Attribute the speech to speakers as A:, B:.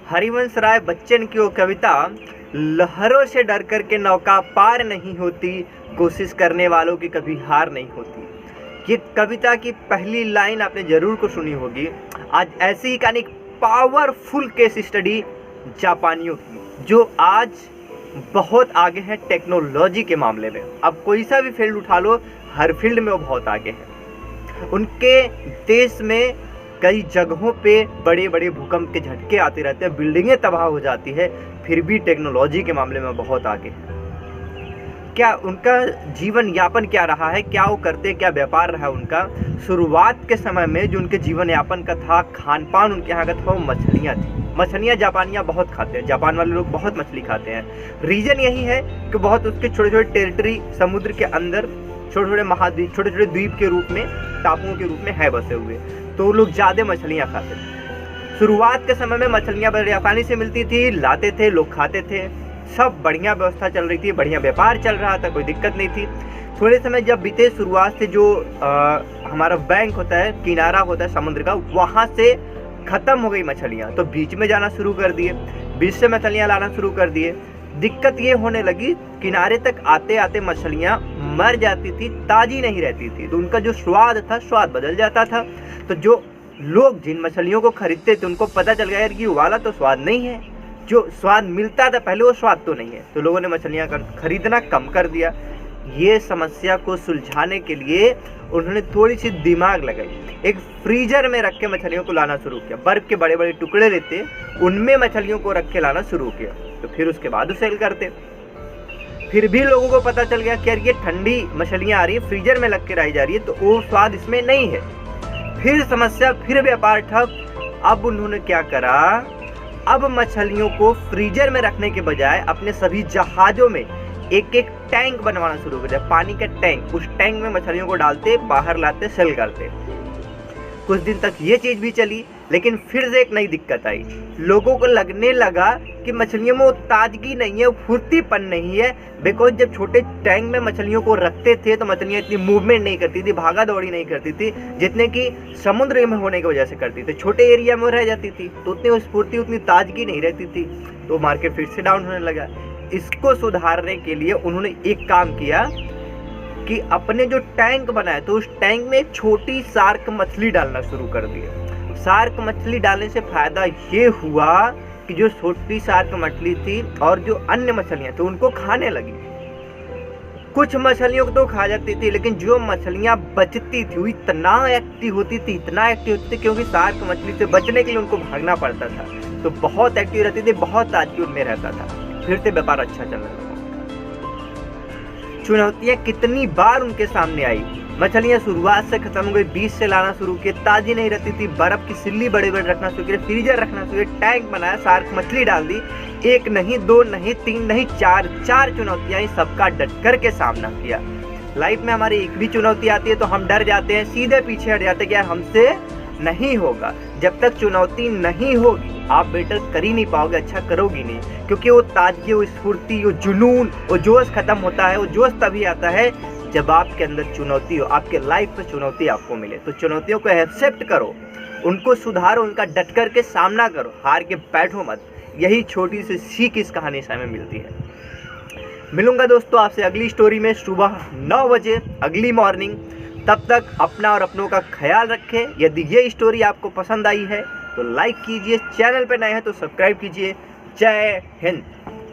A: हरिवंश राय बच्चन की वो कविता, लहरों से डर कर के नौका पार नहीं होती, कोशिश करने वालों की कभी हार नहीं होती। ये कविता की पहली लाइन आपने जरूर को सुनी होगी। आज ऐसी ही कहानी पावरफुल केस स्टडी जापानियों की, जो आज बहुत आगे है टेक्नोलॉजी के मामले में। अब कोई सा भी फील्ड उठा लो, हर फील्ड में वो बहुत आगे है। उनके देश में कई जगहों पे बड़े बड़े भूकंप के झटके आते रहते हैं, बिल्डिंगें तबाह हो जाती है, फिर भी टेक्नोलॉजी के मामले में बहुत आगे है। क्या उनका जीवन यापन क्या रहा है, क्या वो करते, क्या व्यापार रहा उनका। शुरुआत के समय में जो उनके जीवन यापन का था, खान पान उनके यहाँ का था, वो मछलियाँ थी। मछलियाँ जापानियाँ बहुत खाते हैं, जापान वाले लोग बहुत मछली खाते हैं। रीजन यही है कि बहुत उसके छोटे छोटे टेरिटरी समुद्र के अंदर, छोटे छोटे महाद्वीप, छोटे छोटे द्वीप के रूप में, टापुओं के रूप में है बसे हुए, तो वो लोग ज़्यादा मछलियाँ खाते थे। शुरुआत के समय में मछलियाँ बड़ी आसानी से मिलती थी, लाते थे, लोग खाते थे, सब बढ़िया व्यवस्था चल रही थी, बढ़िया व्यापार चल रहा था, कोई दिक्कत नहीं थी। थोड़े समय जब बीते, शुरुआत से जो हमारा बैंक होता है, किनारा होता है समुद्र का, वहाँ से ख़त्म हो गई मछलियाँ, तो बीच में जाना शुरू कर दिए, बीच से मछलियाँ लाना शुरू कर दिए। दिक्कत ये होने लगी, किनारे तक आते आते मछलियाँ मर जाती थी, ताज़ी नहीं रहती थी, तो उनका जो स्वाद था, स्वाद बदल जाता था। तो जो लोग जिन मछलियों को खरीदते थे उनको पता चल गया यार कि वाला तो स्वाद नहीं है, जो स्वाद मिलता था पहले वो स्वाद तो नहीं है, तो लोगों ने मछलियाँ खरीदना कम कर दिया। ये समस्या को सुलझाने के लिए उन्होंने थोड़ी सी दिमाग लगाई, एक फ्रीजर में रख के मछलियों को लाना शुरू किया, बर्फ़ के बड़े बड़े टुकड़े लेते, उनमें मछलियों को रख के लाना शुरू किया, तो फिर उसके बाद सेल करते। फिर भी लोगों को पता चल गया कि यार ये ठंडी मछलियाँ आ रही है, फ्रीजर में लग के लाई जा रही है, तो वो स्वाद इसमें नहीं है। फिर समस्या, फिर व्यापार ठप। अब उन्होंने क्या करा, अब मछलियों को फ्रीजर में रखने के बजाय अपने सभी जहाज़ों में एक एक टैंक बनवाना शुरू कर दिया, पानी का टैंक। उस टैंक में मछलियों को डालते, बाहर लाते, सेल करते। कुछ दिन तक ये चीज़ भी चली, लेकिन फिर से एक नई दिक्कत आई। लोगों को लगने लगा कि मछलियों में वो ताजगी नहीं है, वो फुर्तीपन नहीं है, बिकॉज जब छोटे टैंक में मछलियों को रखते थे तो मछलियाँ इतनी मूवमेंट नहीं करती थी, भागा दौड़ी नहीं करती थी, जितने कि समुद्र में होने की वजह से करती थी। छोटे एरिया में रह जाती थी तो उतनी स्फूर्ति, उतनी ताजगी नहीं रहती थी, तो मार्केट फिर से डाउन होने लगा। इसको सुधारने के लिए उन्होंने एक काम किया कि अपने जो टैंक बनाया, तो उस टैंक में एक छोटी शार्क मछली डालना शुरू कर दिया। शार्क मछली डालने से फ़ायदा ये हुआ कि जो छोटी शार्क मछली थी और जो अन्य मछलियाँ थी उनको खाने लगी। कुछ मछलियों को तो खा जाती थी, लेकिन जो मछलियाँ बचती थी वो इतना एक्टिव होती थी, इतना एक्टिव होती थी, क्योंकि शार्क मछली से बचने के लिए उनको भागना पड़ता था, तो बहुत एक्टिव रहती थी, बहुत ताजगी उनमें रहता था। फिर से व्यापार अच्छा चलने लगा। चुनौतियाँ कितनी बार उनके सामने आई, मछलियाँ शुरुआत से खत्म हो गई, बीच से लाना शुरू किए, ताज़ी नहीं रहती थी, बर्फ़ की सिल्ली बड़े बड़े रखना शुरू किए, फ्रीजर रखना शुरू किया, टैंक बनाया, शार्क मछली डाल दी। एक नहीं, दो नहीं, तीन नहीं, चार चुनौतियाँ ही सबका डट कर के सामना किया। लाइफ में हमारी एक भी चुनौती आती है तो हम डर जाते हैं, सीधे पीछे हट जाते हैं कि यार हमसे नहीं होगा। जब तक चुनौती नहीं होगी आप बेटर कर ही नहीं पाओगे, अच्छा करोगी नहीं, क्योंकि वो ताजगी, वो स्फूर्ति, वो जुनून, वो जोश खत्म होता है। वो जोश तभी आता है जब आपके अंदर चुनौती हो, आपके लाइफ में चुनौती आपको मिले। तो चुनौतियों को एक्सेप्ट करो, उनको सुधारो, उनका डट कर के सामना करो, हार के बैठो मत। यही छोटी सी सीख इस कहानी से हमें मिलती है। मिलूंगा दोस्तों आपसे अगली स्टोरी में सुबह 9 बजे, अगली मॉर्निंग। तब तक अपना और अपनों का ख्याल रखें। यदि ये स्टोरी आपको पसंद आई है तो लाइक कीजिए, चैनल पर नए हैं तो सब्सक्राइब कीजिए। जय हिंद।